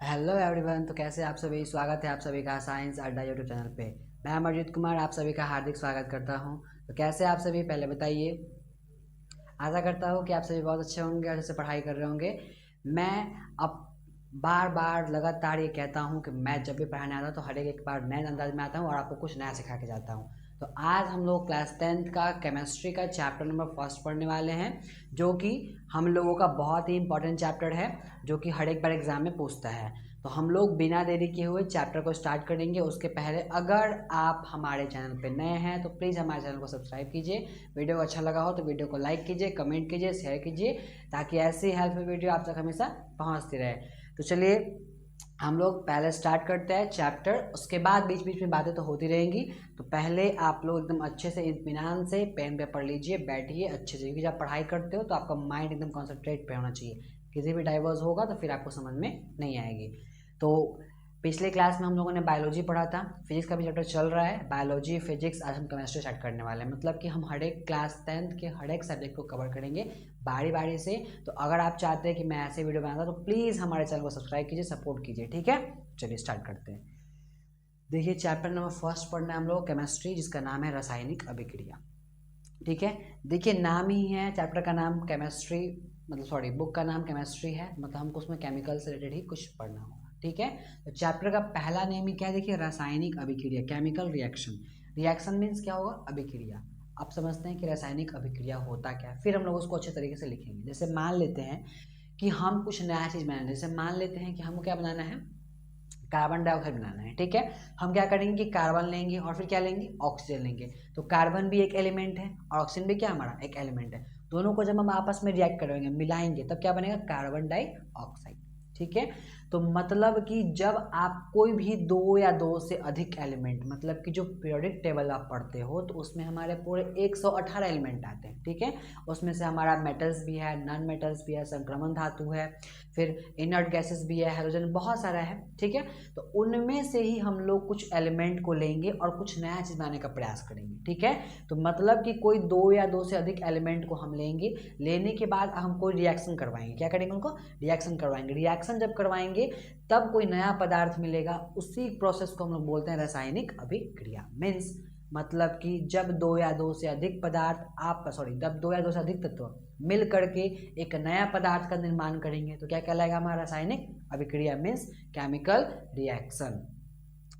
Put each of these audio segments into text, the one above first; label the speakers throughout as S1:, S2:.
S1: Hello everyone. तो कैसे आप सभी, स्वागत है आप सभी का साइंस अड्डा यूट्यूब चैनल पे। मैं अमरजीत कुमार आप सभी का हार्दिक स्वागत करता हूं। तो कैसे आप सभी, पहले बताइए। आशा करता हूं कि आप सभी बहुत अच्छे होंगे और अच्छे से पढ़ाई कर रहे होंगे। मैं अब बार बार लगातार ये कहता हूं कि मैं जब भी पढ़ाने आता हूं तो हर एक बार नए अंदाज में आता हूं और आपको कुछ नया सिखा के जाता हूं। तो आज हम लोग क्लास 10th का केमिस्ट्री का चैप्टर नंबर फर्स्ट पढ़ने वाले हैं, जो कि हम लोगों का बहुत ही इंपॉर्टेंट चैप्टर है, जो कि हर एक बार एग्जाम में पूछता है। तो हम लोग बिना देरी किए हुए चैप्टर को स्टार्ट करेंगे। उसके पहले अगर आप हमारे चैनल पे नए हैं तो प्लीज़ हमारे चैनल को सब्सक्राइब कीजिए। वीडियो अच्छा लगा हो तो वीडियो को लाइक कीजिए, कमेंट कीजिए, शेयर कीजिए, ताकि ऐसी हेल्पफुल वीडियो आप तक हमेशा पहुंचती रहे। तो चलिए हम लोग पहले स्टार्ट करते हैं चैप्टर, उसके बाद बीच बीच में बातें तो होती रहेंगी। तो पहले आप लोग एकदम अच्छे से इत्मीनान से पेन पेपर लीजिए, बैठिए अच्छे से, क्योंकि जब पढ़ाई करते हो तो आपका माइंड एकदम कॉन्सेंट्रेट पे होना चाहिए। किसी भी डाइवर्स होगा तो फिर आपको समझ में नहीं आएगी। तो पिछले क्लास में हम लोगों ने बायोलॉजी पढ़ा था, फिजिक्स का भी चैप्टर चल रहा है, बायोलॉजी फिजिक्स। आज हम केमिस्ट्री स्टार्ट करने वाले हैं, मतलब कि हम हर एक क्लास 10th के हर एक सब्जेक्ट को कवर करेंगे बारी बारी से। तो अगर आप चाहते हैं कि मैं ऐसे वीडियो बनाता तो प्लीज़ हमारे चैनल को सब्सक्राइब कीजिए, सपोर्ट कीजिए, ठीक है। चलिए स्टार्ट करते हैं। देखिए चैप्टर नंबर फर्स्ट पढ़ना है हम लोग केमिस्ट्री, जिसका नाम है रासायनिक अभिक्रिया। ठीक है, देखिए नाम ही है चैप्टर का नाम केमिस्ट्री, मतलब सॉरी बुक का नाम केमिस्ट्री है, मतलब हमको उसमें केमिकल से रिलेटेड ही कुछ पढ़ना होगा। ठीक है, तो चैप्टर का पहला नेम ही क्या है, देखिए रासायनिक अभिक्रिया, केमिकल रिएक्शन। रिएक्शन मीन्स क्या होगा, अभिक्रिया। आप समझते हैं कि रासायनिक अभिक्रिया होता क्या है, फिर हम लोग उसको अच्छे तरीके से लिखेंगे। जैसे मान लेते हैं कि हम कुछ नया चीज़ बनाना है, जैसे मान लेते हैं कि हमको क्या बनाना है, कार्बन डाइऑक्साइड बनाना है। ठीक है, हम क्या करेंगे कि कार्बन लेंगे और फिर क्या लेंगे, ऑक्सीजन लेंगे। तो कार्बन भी एक एलिमेंट है और ऑक्सीजन भी क्या हमारा एक एलिमेंट है। दोनों को जब हम आपस में रिएक्ट करेंगे, मिलाएंगे, तब क्या बनेगा, कार्बन डाइऑक्साइड। ठीक है, तो मतलब कि जब आप कोई भी दो या दो से अधिक एलिमेंट, मतलब कि जो पीरियोडिक टेबल आप पढ़ते हो तो उसमें हमारे पूरे 118 एलिमेंट आते हैं। ठीक है, उसमें से हमारा मेटल्स भी है, नॉन मेटल्स भी है, संक्रमण धातु है, फिर इनर्ट गैसेस भी है, हाइड्रोजन, बहुत सारा है। ठीक है, तो उनमें से ही हम लोग कुछ एलिमेंट को लेंगे और कुछ नया चीज़ बनाने का प्रयास करेंगे। ठीक है, तो मतलब कि कोई दो या दो से अधिक एलिमेंट को हम लेंगे, लेने के बाद हम कोई रिएक्शन करवाएंगे। क्या करेंगे, उनको रिएक्शन करवाएंगे। रिएक्शन जब करवाएंगे तब कोई नया पदार्थ मिलेगा, उसी प्रोसेस को हम लोग बोलते हैं रासायनिक अभिक्रिया। मीन्स मतलब कि जब दो या दो से अधिक पदार्थ जब दो या दो से अधिक तत्व मिल करके एक नया पदार्थ का निर्माण करेंगे तो क्या कहलाएगा, हमारा रासायनिक अभिक्रिया, मीन्स केमिकल रिएक्शन।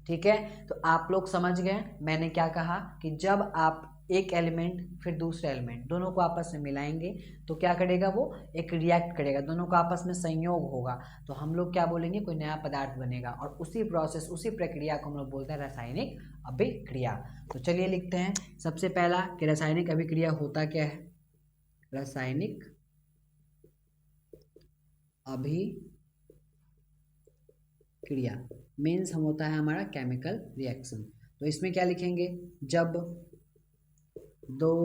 S1: ठीक है, तो आप लोग समझ गए मैंने क्या कहा, कि जब आप एक एलिमेंट फिर दूसरे एलिमेंट दोनों को आपस में मिलाएंगे तो क्या करेगा, वो एक रिएक्ट करेगा, दोनों का आपस में संयोग होगा, तो हम लोग क्या बोलेंगे, कोई नया पदार्थ बनेगा। और उसी प्रोसेस, उसी प्रक्रिया को हम लोग बोलते हैं रासायनिक अभिक्रिया। तो चलिए लिखते हैं सबसे पहला कि रासायनिक अभिक्रिया होता क्या है। रासायनिक अभिक्रिया मीन्स हम होता है हमारा केमिकल रिएक्शन। तो इसमें क्या लिखेंगे, जब दो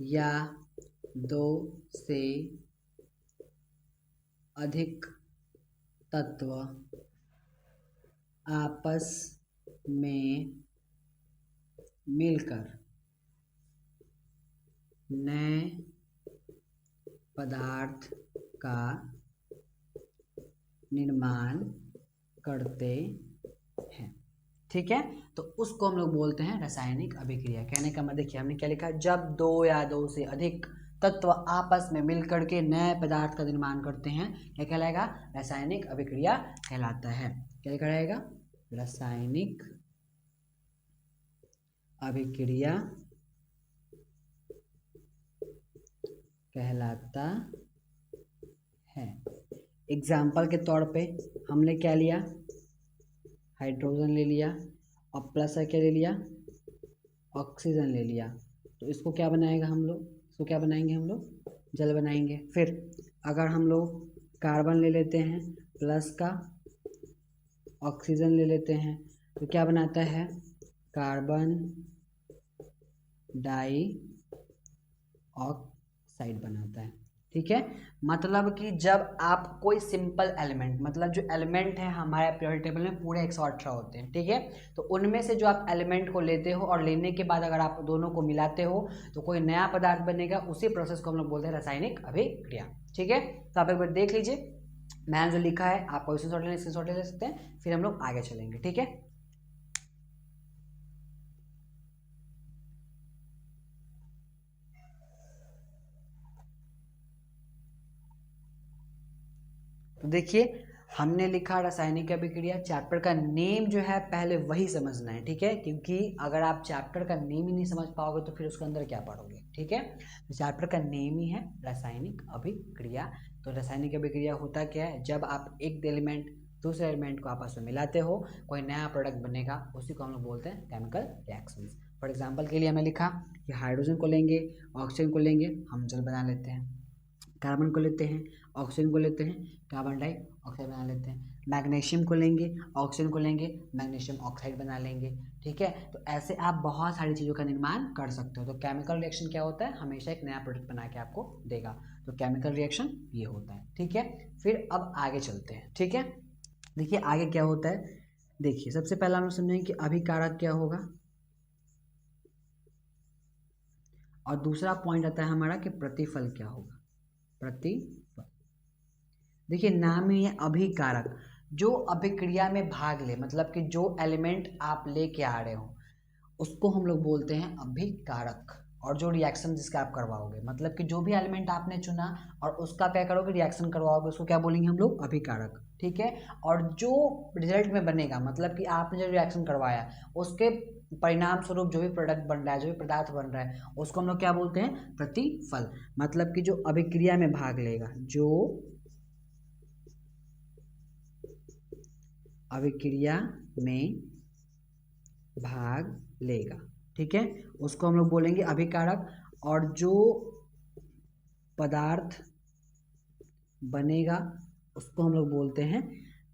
S1: या दो से अधिक तत्व आपस में मिलकर नए पदार्थ का निर्माण करते हैं। ठीक है, तो उसको हम लोग बोलते हैं रासायनिक अभिक्रिया। कहने का मतलब देखिए हमने क्या लिखा, जब दो या दो से अधिक तत्व आपस में मिलकर के नए पदार्थ का निर्माण करते हैं, क्या कहलाएगा, रासायनिक अभिक्रिया कहलाता है। क्या कहलाएगा, रासायनिक अभिक्रिया कहलाता है। एग्जाम्पल के तौर पे हमने क्या लिया, हाइड्रोजन ले लिया और प्लस क्या ले लिया, ऑक्सीजन ले लिया। तो इसको क्या बनाएगा हम लोग, इसको क्या बनाएंगे हम लोग, जल बनाएंगे। फिर अगर हम लोग कार्बन ले लेते हैं प्लस का ऑक्सीजन ले लेते हैं तो क्या बनाता है, कार्बन डाइऑक्साइड बनाता है। ठीक है, मतलब कि जब आप कोई सिंपल एलिमेंट, मतलब जो एलिमेंट है हमारे पीरियोडिक टेबल में पूरे 118 होते हैं। ठीक है, तो उनमें से जो आप एलिमेंट को लेते हो और लेने के बाद अगर आप दोनों को मिलाते हो तो कोई नया पदार्थ बनेगा, उसी प्रोसेस को हम लोग बोलते हैं रासायनिक अभिक्रिया। ठीक है, तो आप एक बार देख लीजिए, मैंने जो लिखा है आपको स्क्रीनशॉट ले सकते हैं, फिर हम लोग आगे चलेंगे। ठीक है, तो देखिए हमने लिखा रासायनिक अभिक्रिया। चैप्टर का नेम जो है पहले वही समझना है, ठीक है, क्योंकि अगर आप चैप्टर का नेम ही नहीं समझ पाओगे तो फिर उसके अंदर क्या पढ़ोगे। ठीक है, तो चैप्टर का नेम ही है रासायनिक अभिक्रिया। तो रासायनिक अभिक्रिया होता क्या है, जब आप एक एलिमेंट दूसरे एलिमेंट को आपस में मिलाते हो कोई नया प्रोडक्ट बनेगा, उसी को हम लोग बोलते हैं केमिकल रिएक्शंस। फॉर एग्जांपल के लिए हमने लिखा कि हाइड्रोजन को लेंगे, ऑक्सीजन को लेंगे, हम जल बना लेते हैं। कार्बन को लेते हैं, ऑक्सीजन को लेते हैं, कार्बन डाइऑक्साइड बना लेते हैं। मैग्नीशियम को लेंगे, ऑक्सीजन को लेंगे, मैग्नीशियम ऑक्साइड बना लेंगे। ठीक है, तो ऐसे आप बहुत सारी चीज़ों का निर्माण कर सकते हो। तो केमिकल रिएक्शन क्या होता है, हमेशा एक नया प्रोडक्ट बना के आपको देगा। तो केमिकल रिएक्शन ये होता है। ठीक है, फिर अब आगे चलते हैं। ठीक है, देखिए आगे क्या होता है। देखिए सबसे पहला हम लोग समझेंगे कि अभिकारक क्या होगा, और दूसरा पॉइंट आता है हमारा कि प्रतिफल क्या होगा। प्रतिफल, देखिए नाम ही है अभिकारक, जो अभिक्रिया में भाग ले, मतलब कि जो एलिमेंट आप लेके आ रहे हो उसको हम लोग बोलते हैं अभिकारक। और जो रिएक्शन जिसका आप करवाओगे, मतलब कि जो भी एलिमेंट आपने चुना और उसका क्या करोगे, रिएक्शन करवाओगे, उसको क्या बोलेंगे हम लोग, अभिकारक। ठीक है, और जो रिजल्ट में बनेगा, मतलब कि आपने जो रिएक्शन करवाया उसके परिणाम स्वरूप जो भी प्रोडक्ट बन रहा है, जो भी पदार्थ बन रहा है, उसको हम लोग क्या बोलते हैं, प्रतिफल। मतलब कि जो अभिक्रिया में भाग लेगा, जो अभिक्रिया में भाग लेगा, ठीक है, उसको हम लोग बोलेंगे अभिकारक। और जो पदार्थ बनेगा उसको हम लोग बोलते हैं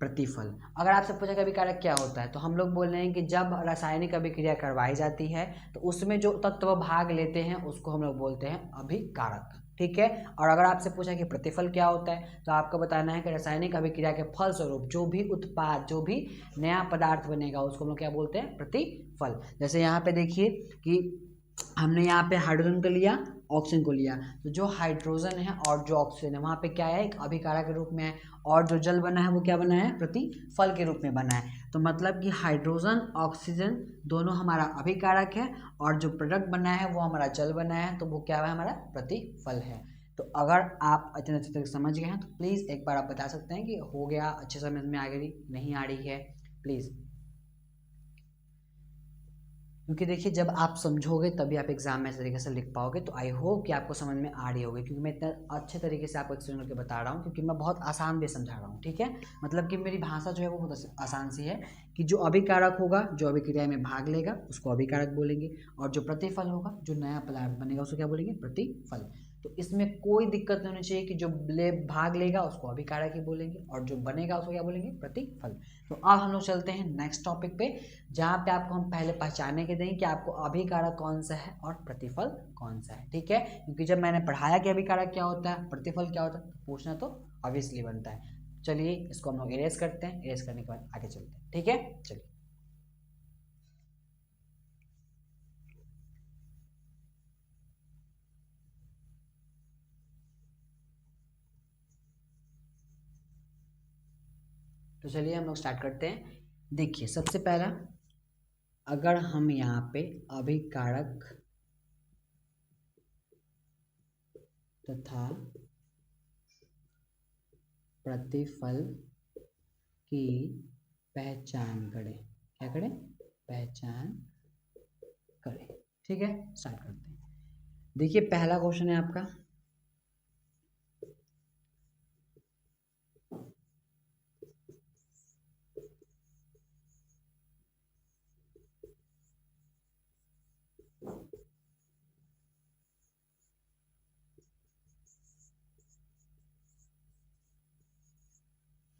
S1: प्रतिफल। अगर आपसे पूछा कि अभिकारक क्या होता है, तो हम लोग बोल रहे हैं कि जब रासायनिक अभिक्रिया करवाई जाती है तो उसमें जो तत्व भाग लेते हैं उसको हम लोग बोलते हैं अभिकारक। ठीक है, और अगर आपसे पूछा कि प्रतिफल क्या होता है, तो आपको बताना है कि रासायनिक अभिक्रिया के फलस्वरूप जो भी उत्पाद, जो भी नया पदार्थ बनेगा उसको हम लोग क्या बोलते हैं, प्रतिफल। जैसे यहाँ पे देखिए कि हमने यहाँ पे हाइड्रोजन को लिया, ऑक्सीजन को लिया, तो जो हाइड्रोजन है और जो ऑक्सीजन है वहाँ पे क्या है, एक अभिकारक के रूप में है, और जो जल बना है वो क्या बना है, प्रतिफल के रूप में बना है। तो मतलब कि हाइड्रोजन ऑक्सीजन दोनों हमारा अभिकारक है, और जो प्रोडक्ट बना है वो हमारा जल बना है, तो वो क्या है, हमारा प्रतिफल है। तो अगर आप इतने अच्छे तरीके समझ गए हैं तो प्लीज़ एक बार आप बता सकते हैं कि हो गया, अच्छे समझ में आ गई, नहीं आ रही है, प्लीज़। क्योंकि देखिए जब आप समझोगे तभी आप एग्जाम में इस तरीके से लिख पाओगे। तो आई होप कि आपको समझ में आ रही होगी, क्योंकि मैं इतना अच्छे तरीके से आपको एक्सप्लेन करके बता रहा हूँ, क्योंकि मैं बहुत आसान भी समझा रहा हूँ। ठीक है, मतलब कि मेरी भाषा जो है वो बहुत आसान सी है कि जो अभिकारक होगा, जो अभिक्रिया में भाग लेगा उसको अभिकारक बोलेंगे, और जो प्रतिफल होगा, जो नया पदार्थ बनेगा उसको क्या बोलेंगे, प्रतिफल। तो इसमें कोई दिक्कत नहीं होनी चाहिए कि जो भाग लेगा उसको अभिकारक ही बोलेंगे, और जो बनेगा उसको क्या बोलेंगे, प्रतिफल। तो अब हम लोग चलते हैं नेक्स्ट टॉपिक पे, जहाँ पे आपको हम पहले पहचाने के देंगे कि आपको अभिकारक कौन सा है और प्रतिफल कौन सा है। ठीक है, क्योंकि जब मैंने पढ़ाया कि अभिकारक क्या होता है, प्रतिफल क्या होता है, तो पूछना तो ऑब्वियसली बनता है। चलिए इसको हम लोग इरेज करते हैं, इरेज करने के बाद आगे चलते हैं। ठीक है, चलिए। तो चलिए हम लोग स्टार्ट करते हैं। देखिए सबसे पहला, अगर हम यहाँ पे अभिकारक तथा प्रतिफल की पहचान करें, क्या करें, पहचान करें। ठीक है, स्टार्ट करते हैं। देखिए पहला क्वेश्चन है आपका,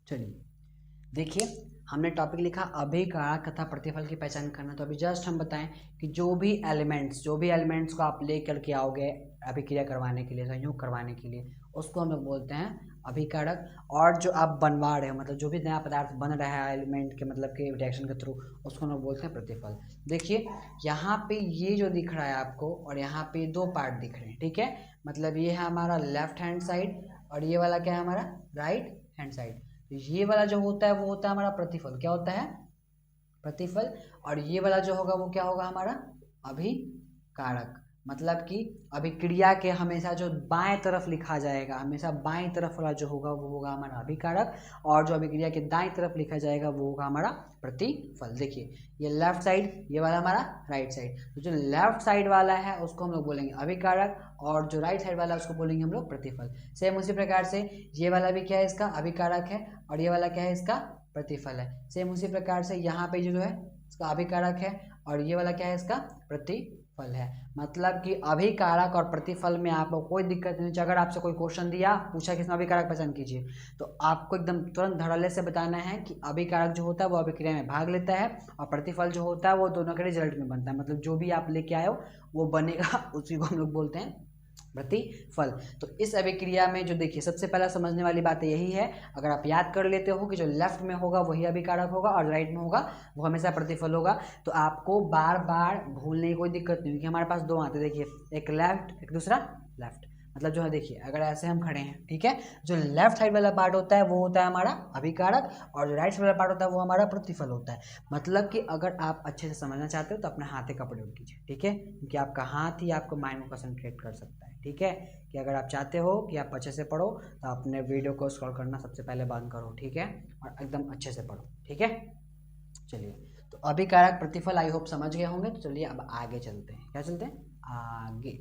S1: चलिए देखिए हमने टॉपिक लिखा अभिकारक तथा प्रतिफल की पहचान करना। तो अभी जस्ट हम बताएं कि जो भी एलिमेंट्स को आप लेकर के आओगे अभिक्रिया करवाने के लिए, संयोग करवाने के लिए, उसको हम लोग बोलते हैं अभिकारक। और जो आप बनवा रहे हो, मतलब जो भी नया पदार्थ बन रहा है एलिमेंट के, मतलब के रिएक्शन के थ्रू, उसको हम लोग बोलते हैं प्रतिफल। देखिए यहाँ पे ये जो दिख रहा है आपको, और यहाँ पे दो पार्ट दिख रहे हैं। ठीक है, मतलब ये है हमारा लेफ्ट हैंड साइड, और ये वाला क्या है, हमारा राइट हैंड साइड। तो ये वाला जो होता है वो होता है हमारा प्रतिफल। क्या होता है? प्रतिफल। और ये वाला जो होगा वो क्या होगा? हमारा अभिकारक। मतलब कि अभिक्रिया के हमेशा जो बाएं तरफ लिखा जाएगा, हमेशा बाएं तरफ वाला जो होगा वो होगा हमारा अभिकारक, और जो अभिक्रिया के दाएं तरफ लिखा जाएगा वो होगा हमारा प्रतिफल। देखिए ये लेफ्ट साइड, ये वाला हमारा राइट साइड। तो जो लेफ्ट साइड वाला है उसको हम लोग बोलेंगे अभिकारक, और जो राइट साइड वाला है उसको बोलेंगे हम लोग प्रतिफल। सेम उसी प्रकार से ये वाला भी क्या है? इसका अभिकारक है, और ये वाला क्या है? इसका प्रतिफल है। सेम उसी प्रकार से यहाँ पे जो है इसका अभिकारक है, और ये वाला क्या है? इसका प्रतिफल है। मतलब कि अभिकारक और प्रतिफल में आपको कोई दिक्कत नहीं। अगर आपसे कोई क्वेश्चन दिया, पूछा कि इसमें अभिकारक पहचान कीजिए, तो आपको एकदम तुरंत धड़ल्ले से बताना है कि अभिकारक जो होता है वो अभिक्रिया में भाग लेता है, और प्रतिफल जो होता है वो दोनों के रिजल्ट में बनता है। मतलब जो भी आप लेके आए हो वो बनेगा, उसी को हम लोग बोलते हैं प्रतिफल। तो इस अभिक्रिया में जो देखिए सबसे पहला समझने वाली बात यही है, अगर आप याद कर लेते हो कि जो लेफ्ट में होगा वही अभिकारक होगा और राइट में होगा वो हमेशा प्रतिफल होगा, तो आपको बार बार भूलने की कोई दिक्कत नहीं होगी। हमारे पास दो हाथ है, देखिए एक लेफ्ट एक दूसरा लेफ्ट। मतलब जो है देखिए अगर ऐसे हम खड़े हैं, ठीक है, जो लेफ्ट साइड वाला पार्ट होता है वो होता है हमारा अभिकारक, और जो राइट साइड वाला पार्ट होता है वो हमारा प्रतिफल होता है। मतलब कि अगर आप अच्छे से समझना चाहते हो तो अपने हाथ का प्रयोग कीजिए, ठीक है, क्योंकि आपका हाथ ही आपको माइंड को कंसंट्रेट कर सकता है। ठीक है, कि अगर आप चाहते हो कि आप अच्छे से पढ़ो तो अपने वीडियो को स्क्रॉल करना सबसे पहले बंद करो, ठीक है, और एकदम अच्छे से पढ़ो। ठीक है, चलिए, तो अभिकारक प्रतिफल आई होप समझ गए होंगे। तो चलिए अब आगे चलते हैं। क्या चलते हैं? आगे।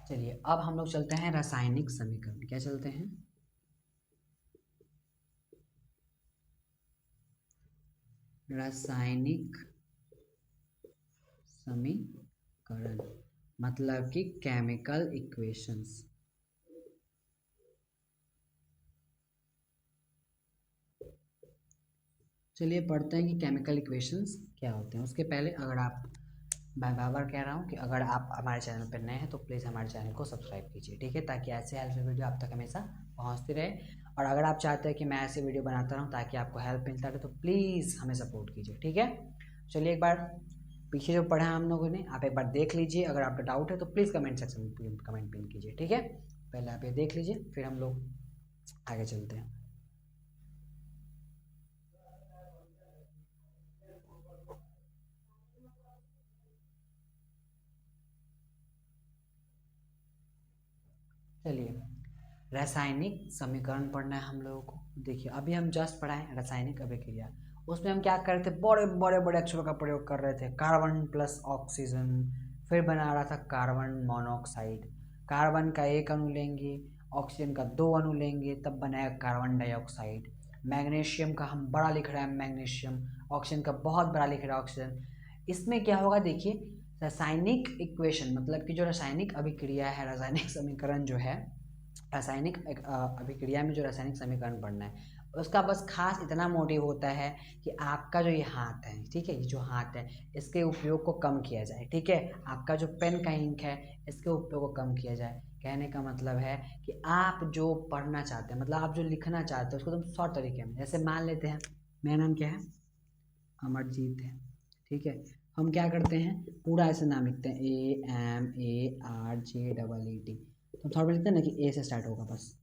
S1: चलिए अब हम लोग चलते हैं रासायनिक समीकरण। क्या चलते हैं? रासायनिक समीकरण, मतलब कि केमिकल इक्वेशंस। चलिए पढ़ते हैं कि केमिकल इक्वेशंस क्या होते हैं। उसके पहले अगर आप, मैं बार बार कह रहा हूँ कि अगर आप हमारे चैनल पर नए हैं तो प्लीज़ हमारे चैनल को सब्सक्राइब कीजिए, ठीक है, ताकि ऐसे हेल्पफुल वीडियो आप तक हमेशा पहुँचती रहे। और अगर आप चाहते हैं कि मैं ऐसे वीडियो बनाता रहूँ ताकि आपको हेल्प मिलता रहे, तो प्लीज़ हमें सपोर्ट कीजिए, ठीक है। चलिए एक बार पीछे जो पढ़ा है हम लोगों ने, आप एक बार देख लीजिए। अगर आपका डाउट है तो प्लीज़ कमेंट सेक्शन में कमेंट पिन कीजिए, ठीक है। पहले आप ये देख लीजिए, फिर हम लोग आगे चलते हैं। चलिए, रासायनिक समीकरण पढ़ना है हम लोगों को। देखिए अभी हम जस्ट पढ़ा है रासायनिक अभिक्रिया, उसमें हम क्या कर रहे थे? बड़े बड़े बड़े अक्षरों का प्रयोग कर रहे थे। कार्बन प्लस ऑक्सीजन, फिर बना रहा था कार्बन मोनोऑक्साइड। कार्बन का एक अणु लेंगे, ऑक्सीजन का दो अणु लेंगे, तब बनाएगा कार्बन डाइऑक्साइड। मैग्नीशियम का हम बड़ा लिख रहे हैं मैग्नीशियम, ऑक्सीजन का बहुत बड़ा लिख रहा है ऑक्सीजन। इसमें क्या होगा? देखिए रासायनिक इक्वेशन, मतलब कि जो रासायनिक अभिक्रिया है, रासायनिक समीकरण जो है, रासायनिक अभिक्रिया में जो रासायनिक समीकरण पढ़ना है उसका बस खास इतना मोटिव होता है कि आपका जो ये हाथ है, ठीक है, ये जो हाथ है इसके उपयोग को कम किया जाए, ठीक है। आपका जो पेन का इंक है इसके उपयोग को कम किया जाए। कहने का मतलब है कि आप जो पढ़ना चाहते हैं, मतलब आप जो लिखना चाहते हैं उसको तुम शॉर्ट तरीके में, जैसे मान लेते हैं मेरा नाम क्या है? अमरजीत है, ठीक है। हम क्या करते हैं? पूरा ऐसे नाम लिखते हैं, AMARJEET। तो थोड़ा लिखते हैं ना कि ए से स्टार्ट होगा बस,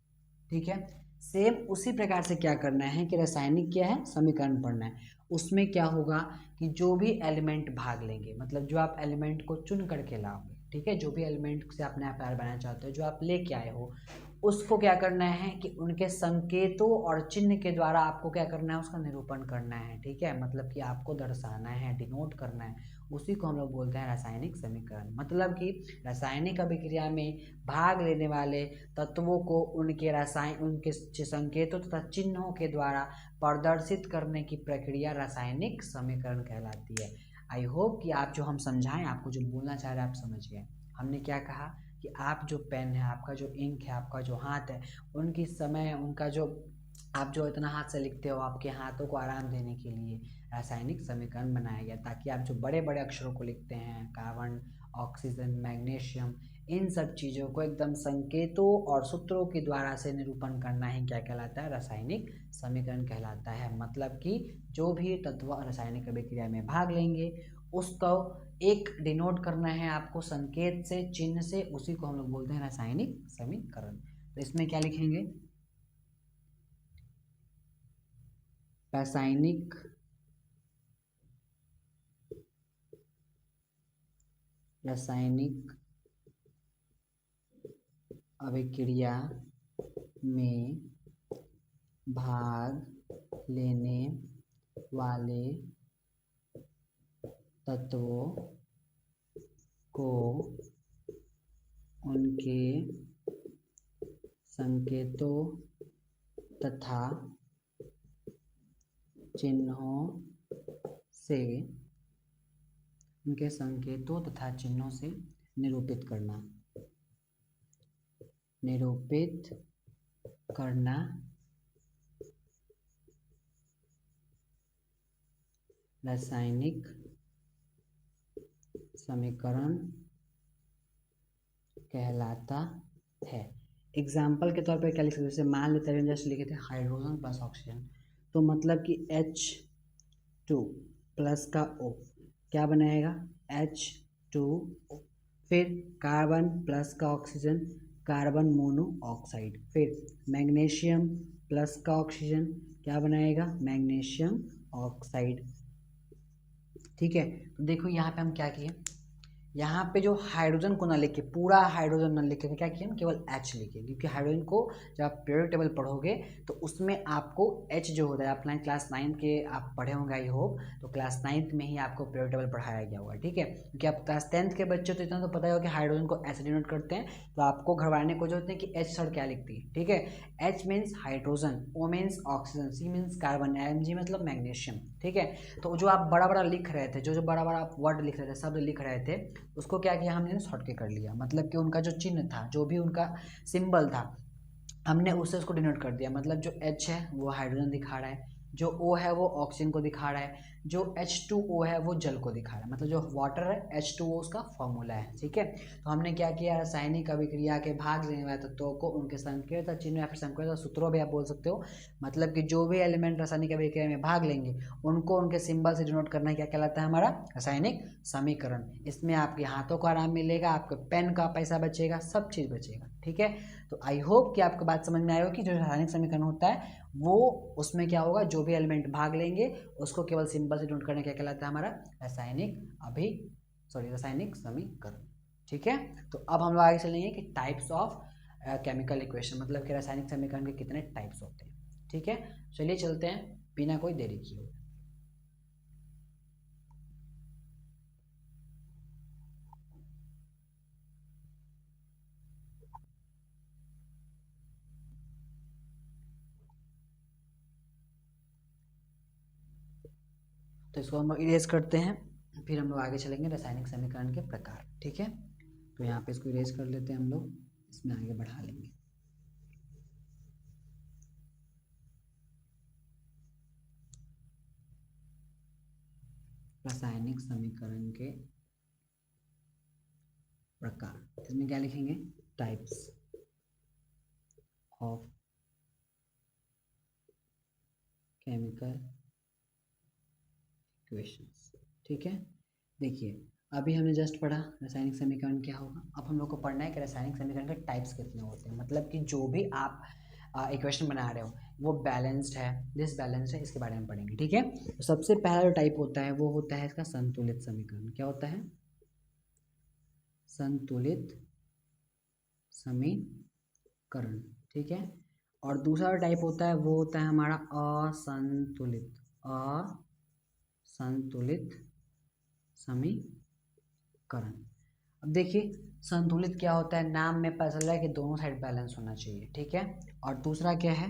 S1: ठीक है। सेम उसी प्रकार से क्या करना है कि रासायनिक क्या है? समीकरण पढ़ना है। उसमें क्या होगा कि जो भी एलिमेंट भाग लेंगे, मतलब जो आप एलिमेंट को चुन करके लाओगे, ठीक है, जो भी एलिमेंट से आप नया प्यार बनाना चाहते हो, जो आप लेके आए हो, उसको क्या करना है कि उनके संकेतों और चिन्ह के द्वारा आपको क्या करना है? उसका निरूपण करना है, ठीक है। मतलब कि आपको दर्शाना है, डिनोट करना है। उसी को हम लोग बोलते हैं रासायनिक समीकरण। मतलब कि रासायनिक अभिक्रिया में भाग लेने वाले तत्वों को उनके संकेतों तथा चिन्हों के द्वारा प्रदर्शित करने की प्रक्रिया रासायनिक समीकरण कहलाती है। आई होप कि आप जो हम समझाएं, आपको जो बोलना चाह रहे हैं आप समझ गए। हमने क्या कहा कि आप जो पेन है, आपका जो इंक है, आपका जो हाथ है, उनकी समय, उनका जो आप जो इतना हाथ से लिखते हो, आपके हाथों को आराम देने के लिए रासायनिक समीकरण बनाया गया, ताकि आप जो बड़े बड़े अक्षरों को लिखते हैं, कार्बन, ऑक्सीजन, मैग्नीशियम, इन सब चीज़ों को एकदम संकेतों और सूत्रों के द्वारा से निरूपण करना ही क्या कहलाता है, रासायनिक समीकरण कहलाता है। मतलब कि जो भी तत्व रासायनिक अभिक्रिया में भाग लेंगे उसको एक डिनोट करना है आपको संकेत से, चिन्ह से, उसी को हम लोग बोलते हैं रासायनिक समीकरण। तो इसमें क्या लिखेंगे, रासायनिक अभिक्रिया में भाग लेने वाले तत्वों को उनके संकेतों तथा चिन्हों से निरूपित करना रासायनिक समीकरण कहलाता है। एग्जाम्पल के तौर पर क्या लिख सकते हैं, जैसे मान लेते हैं जस्ट लिखे थे हाइड्रोजन प्लस ऑक्सीजन, तो मतलब कि H2 प्लस का O क्या बनाएगा, H2O। फिर कार्बन प्लस का ऑक्सीजन, कार्बन मोनोऑक्साइड। फिर मैग्नीशियम प्लस का ऑक्सीजन क्या बनाएगा, मैग्नीशियम ऑक्साइड। ठीक है, तो देखो यहाँ पे हम क्या किए, यहाँ पे जो हाइड्रोजन को ना लिखे, पूरा हाइड्रोजन ना लिखे, तो क्या किया हम केवल H लिखे, क्योंकि हाइड्रोजन को जब आप पीरियोडिक टेबल पढ़ोगे तो उसमें आपको H जो होता है, आप क्लास 9 के आप पढ़े होंगे आई होप, तो क्लास 9 में ही आपको पीरियोडिक टेबल पढ़ाया गया होगा। ठीक है, क्योंकि आप क्लास 10th के बच्चे तो इतना तो पता ही होगा कि हाइड्रोजन को ऐसे डिनोट करते हैं, तो आपको घरवाने को जो होते हैं कि H सर क्या लिखती है। ठीक है, H means hydrogen, O means oxygen, C means carbon, Mg मतलब मैग्नीशियम। ठीक है, तो जो आप बड़ा बड़ा लिख रहे थे, जो बड़ा बड़ा आप वर्ड लिख रहे थे, शब्द लिख रहे थे, उसको क्या किया हमने शॉर्ट के कर लिया। मतलब कि उनका जो चिन्ह था, जो भी उनका सिंबल था, हमने उससे उसको डिनोट कर दिया। मतलब जो H है वो हाइड्रोजन दिखा रहा है, जो O है वो ऑक्सीजन को दिखा रहा है, जो H2O है वो जल को दिखा रहा है। मतलब जो वाटर है H2O उसका फॉर्मूला है। ठीक है, तो हमने क्या किया, रासायनिक अभिक्रिया के भाग लेने वाले तत्वों को उनके संकेत चिन्ह या फिर संकेत सूत्रों भी आप बोल सकते हो, मतलब कि जो भी एलिमेंट रासायनिक अभिक्रिया में भाग लेंगे उनको उनके सिंबल से डिनोट करना क्या कहलाता है, हमारा रासायनिक समीकरण। इसमें आपके हाथों को आराम मिलेगा, आपके पेन का पैसा बचेगा, सब चीज़ बचेगा। ठीक है, तो आई होप कि आपको बात समझ में आएगा कि जो रासायनिक समीकरण होता है वो उसमें क्या होगा, जो भी एलिमेंट भाग लेंगे उसको केवल सिंबल से डिनोट करना क्या कहलाता है, हमारा रासायनिक समीकरण। ठीक है, तो अब हम लोग आगे चलेंगे कि टाइप्स ऑफ केमिकल इक्वेशन, मतलब कि रासायनिक समीकरण के कितने टाइप्स होते हैं। ठीक है, चलिए चलते हैं बिना कोई देरी किए। तो इसको हम लोग इरेज करते हैं, फिर हम लोग आगे चलेंगे रासायनिक समीकरण के प्रकार। ठीक है, तो यहाँ पे इसको इरेज कर लेते हैं हम लोग, इसमें आगे बढ़ा लेंगे। रासायनिक समीकरण के प्रकार, इसमें क्या लिखेंगे, टाइप्स ऑफ केमिकल इक्वेशंस। ठीक है, देखिए अभी हमने जस्ट पढ़ा रासायनिक समीकरण क्या होगा, अब हम लोग को पढ़ना है कि रासायनिक समीकरण के टाइप्स कितने होते हैं। मतलब कि जो भी आप इक्वेशन बना रहे हो वो बैलेंस्ड है, डिसबैलेंस्ड है, इसके बारे में पढ़ेंगे। ठीक है, तो सबसे पहला जो टाइप होता है वो होता है इसका संतुलित समीकरण। क्या होता है, संतुलित समीकरण। ठीक है, और दूसरा टाइप होता है वो होता है हमारा असंतुलित समीकरण। अब देखिए संतुलित क्या होता है, नाम में पता चल रहा है कि दोनों साइड बैलेंस होना चाहिए। ठीक है, और दूसरा क्या है,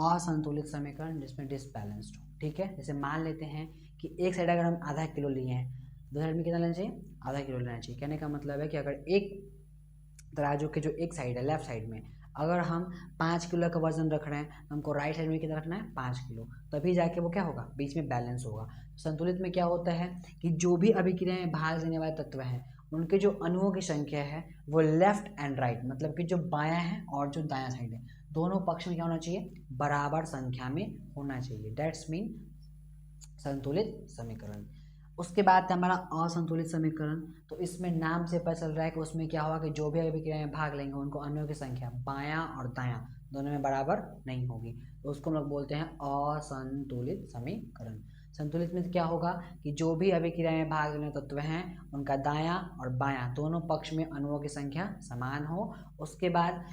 S1: असंतुलित समीकरण जिसमें डिसबैलेंस्ड हो। ठीक है, जैसे मान लेते हैं कि एक साइड अगर हम आधा किलो लिए हैं, दूसरे साइड में कितना लेना चाहिए, आधा किलो लेना चाहिए। कहने का मतलब है कि अगर एक तराजू के जो एक साइड है लेफ्ट साइड में अगर हम 5 किलो का वजन रख रहे हैं, तो हमको राइट साइड में कितना रखना है, 5 किलो, तभी जाके वो क्या होगा, बीच में बैलेंस होगा। संतुलित में क्या होता है कि जो भी अभिक्रियाएं भाग लेने वाले तत्व हैं उनके जो अणुओं की संख्या है वो लेफ्ट एंड राइट, मतलब कि जो बायां है और जो दायां साइड है, दोनों पक्ष में क्या होना चाहिए, बराबर संख्या में होना चाहिए। डेट्स मीन संतुलित समीकरण। उसके बाद हमारा असंतुलित समीकरण। तो इसमें नाम से पता चल रहा है कि उसमें क्या होगा कि जो भी अभिक्रिया में भाग लेंगे उनको अणुओं की संख्या बायां और दायां दोनों में बराबर नहीं होगी, तो उसको हम लोग बोलते हैं असंतुलित समीकरण। संतुलित में क्या होगा कि जो भी अभिक्रिया में भाग लेने तत्व हैं उनका दायां और बायां दोनों पक्ष में अणुओं की संख्या समान हो। उसके बाद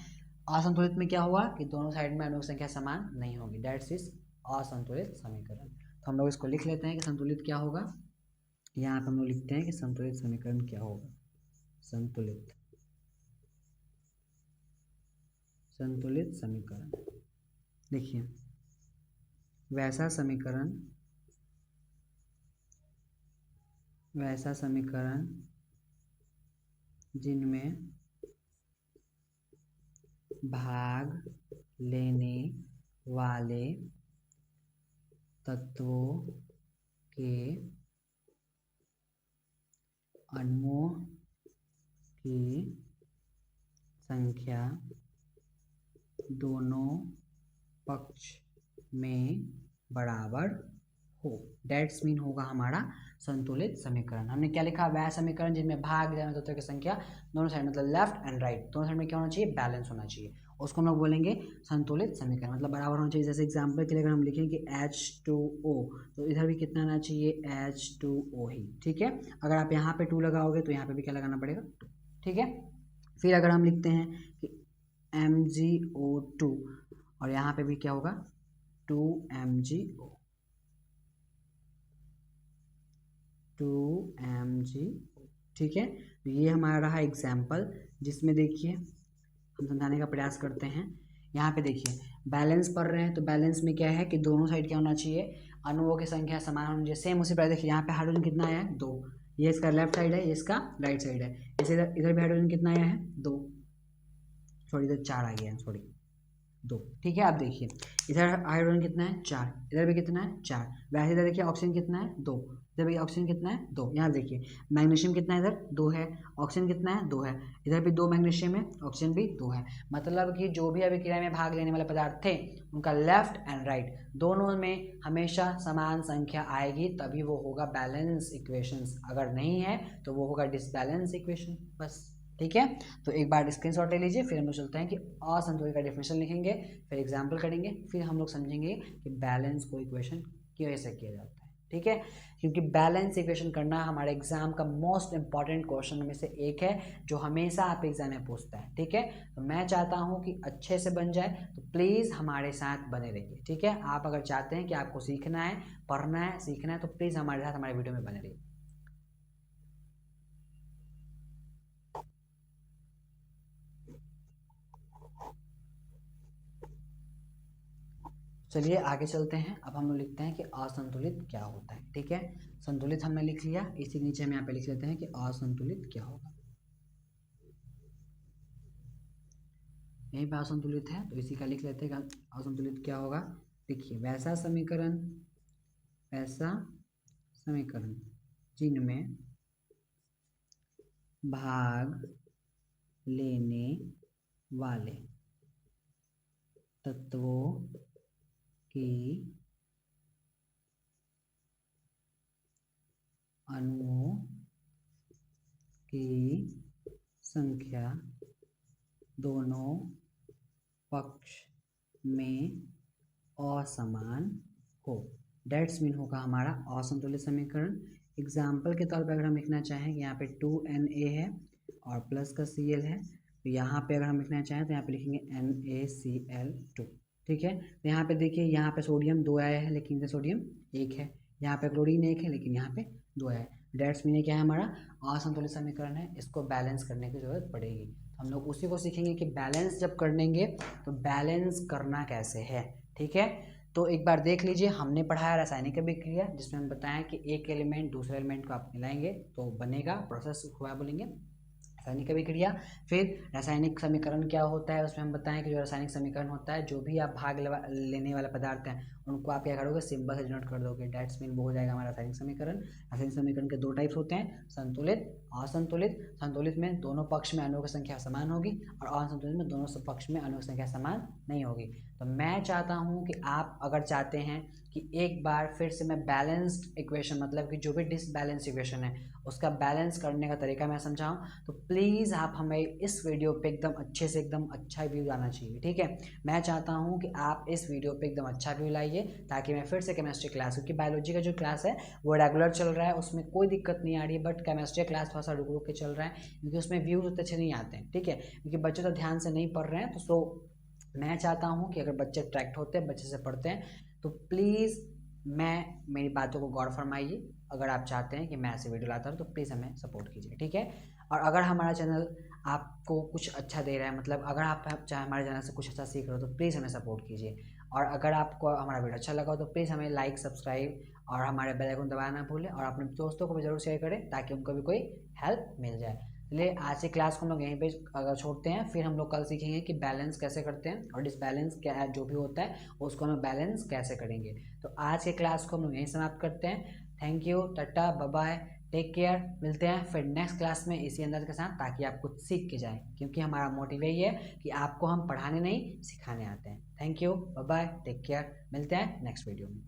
S1: असंतुलित में क्या होगा कि दोनों साइड में अणुओं की संख्या समान नहीं होगी, दैट्स इज असंतुलित समीकरण। तो हम लोग इसको लिख लेते हैं कि संतुलित क्या होगा। यहाँ पर हम लोग लिखते हैं कि संतुलित समीकरण क्या होगा। संतुलित समीकरण देखिए, वैसा समीकरण जिनमें भाग लेने वाले तत्वों के अणुओं की संख्या दोनों पक्ष में बराबर हो, डेट्स मीन होगा हमारा संतुलित समीकरण। हमने क्या लिखा, वह समीकरण जिनमें भाग लेने तत्वों की संख्या दोनों साइड मतलब लेफ्ट एंड राइट दोनों साइड में क्या होना चाहिए, बैलेंस होना चाहिए, उसको हम लोग बोलेंगे संतुलित समीकरण, मतलब बराबर होना चाहिए। जैसे एग्जाम्पल के लिए अगर हम लिखें कि H2O तो इधर भी कितना आना चाहिए, H2O ही, ठीक है। अगर आप यहाँ पे 2 लगाओगे तो यहाँ पे भी क्या लगाना पड़ेगा, 2, ठीक है। फिर अगर हम लिखते हैं कि MgO2 और यहाँ पे भी क्या होगा 2MgO, ठीक है। तो ये हमारा रहा एग्जाम्पल जिसमें देखिए हम समझाने का प्रयास करते हैं। यहाँ पे देखिए बैलेंस पढ़ रहे हैं तो बैलेंस में क्या है कि दोनों साइड क्या होना चाहिए, अणुओं की संख्या समान होनी चाहिए। सेम उसी प्रकार देखिए यहाँ पे हाइड्रोजन कितना आया है, 2, ये इसका लेफ्ट साइड है, ये इसका राइट साइड है। इसे इधर भी हाइड्रोजन कितना आया है, 2, सॉरी इधर 4 आ गया है, सॉरी 2, ठीक है। आप देखिए इधर हाइड्रोजन कितना है, 4, इधर भी कितना है, 4। वैसे इधर देखिए ऑक्सीजन कितना है, 2, इधर भी ऑक्सीजन कितना है, 2। यहाँ देखिए मैग्नीशियम कितना है, इधर 2 है, ऑक्सीजन कितना है, 2 है, इधर भी 2 मैग्नीशियम है, ऑक्सीजन भी 2 है। मतलब कि जो भी अभिक्रिया में भाग लेने वाले पदार्थ थे उनका लेफ्ट एंड राइट दोनों में हमेशा समान संख्या आएगी, तभी वो होगा बैलेंस इक्वेशंस, अगर नहीं है तो वो होगा डिसबैलेंस इक्वेशन, बस, ठीक है। तो एक बार स्क्रीनशॉट ले लीजिए, फिर हम लोग चलते हैं कि असंतुलित का डेफिनेशन लिखेंगे, फिर एग्जाम्पल करेंगे, फिर हम लोग समझेंगे कि बैलेंस को इक्वेशन कैसे किया जाता है, ठीक है। क्योंकि बैलेंस इक्वेशन करना हमारे एग्जाम का मोस्ट इंपॉर्टेंट क्वेश्चन में से एक है जो हमेशा आप एग्जाम में पूछता है, ठीक है। तो मैं चाहता हूं कि अच्छे से बन जाए, तो प्लीज़ हमारे साथ बने रहिए, ठीक है। आप अगर चाहते हैं कि आपको सीखना है, पढ़ना है, सीखना है, तो प्लीज़ हमारे साथ हमारे वीडियो में बने रहिए। चलिए आगे चलते हैं। अब हम लोग लिखते हैं कि असंतुलित क्या होता है, ठीक है। संतुलित हमने लिख लिया, इसी के नीचे हम यहाँ पे लिख लेते हैं कि असंतुलित क्या होगा। यहीं पे असंतुलित है तो इसी का लिख लेते हैं कि असंतुलित क्या होगा। देखिए वैसा समीकरण जिनमें भाग लेने वाले तत्वों की अणुओं की संख्या दोनों पक्ष में असमान हो, डेट्स मीन होगा हमारा असंतुलित समीकरण। एग्जाम्पल के तौर पर अगर हम लिखना चाहें कि यहाँ पे 2Na है और प्लस का Cl है, तो यहाँ पे अगर हम लिखना चाहें तो यहाँ पे लिखेंगे NaCl2, ठीक है। तो यहाँ पे देखिए यहाँ पे सोडियम 2 आया है लेकिन इधर सोडियम 1 है, यहाँ पे क्लोरीन 1 है लेकिन यहाँ पे 2 आया है, डेट्स मीन क्या है हमारा असंतुलित समीकरण है, इसको बैलेंस करने की जरूरत पड़ेगी। हम लोग उसी को सीखेंगे कि बैलेंस जब करेंगे तो बैलेंस करना कैसे है, ठीक है। तो एक बार देख लीजिए, हमने पढ़ाया रासायनिक अभिक्रिया जिसमें हम बताया कि एक एलिमेंट दूसरे एलिमेंट को आप मिलाएंगे तो बनेगा, प्रोसेस हुआ बोलेंगे रासायनिक अभिक्रिया। फिर रासायनिक समीकरण क्या होता है उसमें हम बताएं कि जो रासायनिक समीकरण होता है जो भी आप भाग लेने वाले पदार्थ हैं उनको आप क्या करोगे, सिंबल से डिनोट कर दोगे, डेट्स मीन वो हो जाएगा हमारा रासायनिक समीकरण। रासायनिक समीकरण के 2 टाइप्स होते हैं, संतुलित असंतुलित, संतुलित में दोनों पक्ष में अणुओं की संख्या समान होगी और असंतुलित में दोनों पक्ष में अणुओं की संख्या समान नहीं होगी। तो मैं चाहता हूँ कि आप अगर चाहते हैं कि एक बार फिर से मैं बैलेंस्ड इक्वेशन, मतलब कि जो भी डिसबैलेंस इक्वेशन है उसका बैलेंस करने का तरीका मैं समझाऊं, तो प्लीज़ आप हमें इस वीडियो पे एकदम अच्छे से एकदम अच्छा व्यू आना चाहिए, ठीक है। मैं चाहता हूं कि आप इस वीडियो पे एकदम अच्छा व्यू लाइए ताकि मैं फिर से केमिस्ट्री क्लास, क्योंकि बायोलॉजी का जो क्लास है वो रेगुलर चल रहा है, उसमें कोई दिक्कत नहीं आ रही है, बट केमिस्ट्री क्लास थोड़ा सा रुक रुक के चल रहा है क्योंकि उसमें व्यूज़ उतने अच्छे नहीं आते हैं, ठीक है, क्योंकि बच्चे तो ध्यान से नहीं पढ़ रहे हैं। तो सो मैं चाहता हूँ कि अगर बच्चे अट्रैक्ट होते हैं, बच्चे से पढ़ते हैं, तो प्लीज़ मेरी बातों को गौर फरमाइए। अगर आप चाहते हैं कि मैं ऐसे वीडियो लाता हूँ तो प्लीज़ हमें सपोर्ट कीजिए, ठीक है। और अगर हमारा चैनल आपको कुछ अच्छा दे रहा है, मतलब अगर आप चाहे हमारे चैनल से कुछ अच्छा सीख रहे हो, तो प्लीज़ हमें सपोर्ट कीजिए। और अगर आपको हमारा वीडियो अच्छा लगा हो तो प्लीज़ हमें लाइक, सब्सक्राइब और हमारे बेल आइकन दबाना ना भूलें, और अपने दोस्तों को भी ज़रूर शेयर करें ताकि उनको भी कोई हेल्प मिल जाए। चलिए आज की क्लास को हम लोग यहीं पे अगर छोड़ते हैं, फिर हम लोग कल सीखेंगे कि बैलेंस कैसे करते हैं और डिसबैलेंस क्या है, जो भी होता है उसको हम बैलेंस कैसे करेंगे। तो आज के क्लास को हम लोग यहीं समाप्त करते हैं। थैंक यू, टाटा, बाय बाय, टेक केयर। मिलते हैं फिर नेक्स्ट क्लास में इसी अंदाज के साथ, ताकि आप कुछ सीख के जाएं, क्योंकि हमारा मोटिव यही है कि आपको हम पढ़ाने नहीं सिखाने आते हैं। Thank you, bye bye, take care. मिलते हैं नेक्स्ट वीडियो में।